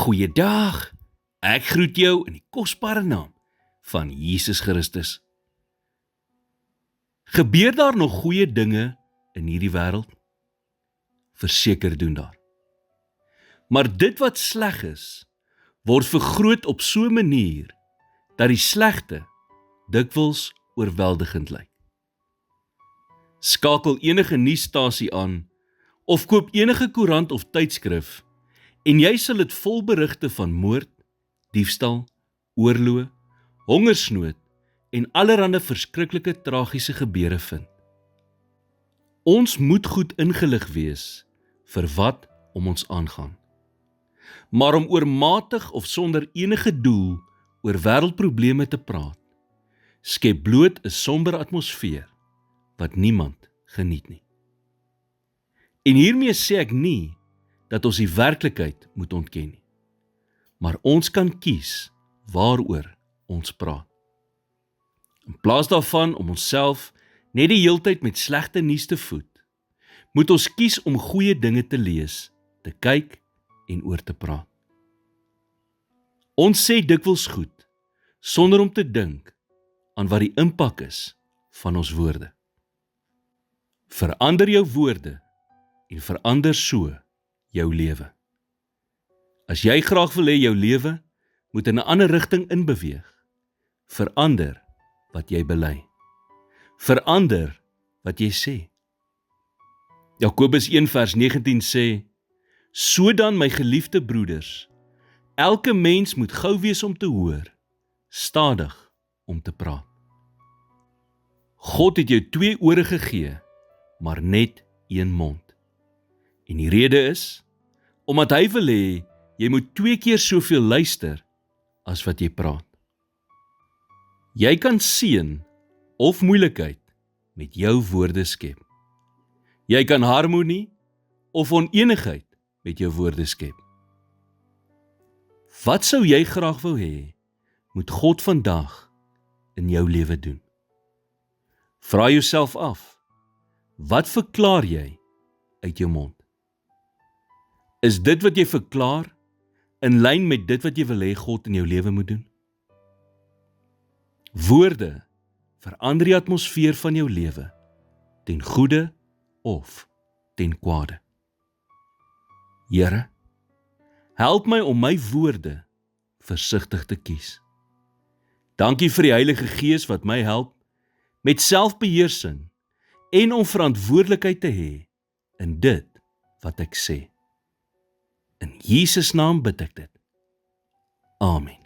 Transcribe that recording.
Goeiedag, ek groet jou in die kosbare naam van Jesus Christus. Gebeur daar nog goeie dinge in hierdie wêreld? Verseker doen daar. Maar dit wat sleg is, word vergroot op so 'n manier, dat die slegte dikwels oorweldigend lyk. Skakel enige nuusstasie aan, of koop enige koerant of tydskrif, en jy sal dit vol berigte van moord, diefstal, oorlog, hongersnood en allerlei verskriklike tragiese gebeure vind. Ons moet goed ingelig wees vir wat om ons aangaan. Maar om oormatig of sonder enige doel oor wêreldprobleme te praat, skep bloot 'n somber atmosfeer wat niemand geniet nie. En hiermee sê ek nie dat ons die werklikheid moet ontken nie, maar ons kan kies waaroor ons praat. In plaas daarvan om onsself net die heeltyd met slegte nuus te voed, moet ons kies om goeie dinge te lees, te kyk en oor te praat. Ons sê dikwels goed, sonder om te dink aan wat die impak is van ons woorde. Verander jou woorde en verander so jou lewe. As jy graag wil hê jou lewe moet in 'n ander rigting inbeweeg, verander wat jy bely. Verander wat jy sê. Jakobus 1:19 sê, "So dan my geliefde broeders, elke mens moet gou wees om te hoor, stadig om te praat." God het jou 2 ore gegee, maar net 1 mond. En die rede is, omdat hy wil hê, jy moet 2 keer soveel luister as wat jy praat. Jy kan seën of moeilikheid met jou woorde skep. Jy kan harmonie of onenigheid met jou woorde skep. Wat sou jy graag wou hê, moet God vandag in jou lewe doen? Vra jouself af, wat verklaar jy uit jou mond? Is dit wat jy verklaar in lyn met dit wat jy wil hê God in jou lewe moet doen? Woorde verander die atmosfeer van jou lewe, ten goeie of ten kwade. Here, help my om my woorde versigtig te kies. Dankie vir die Heilige Gees wat my help met selfbeheersing en om verantwoordelikheid te hê in dit wat ek sê. In Jesus naam bid ek dit. Amen.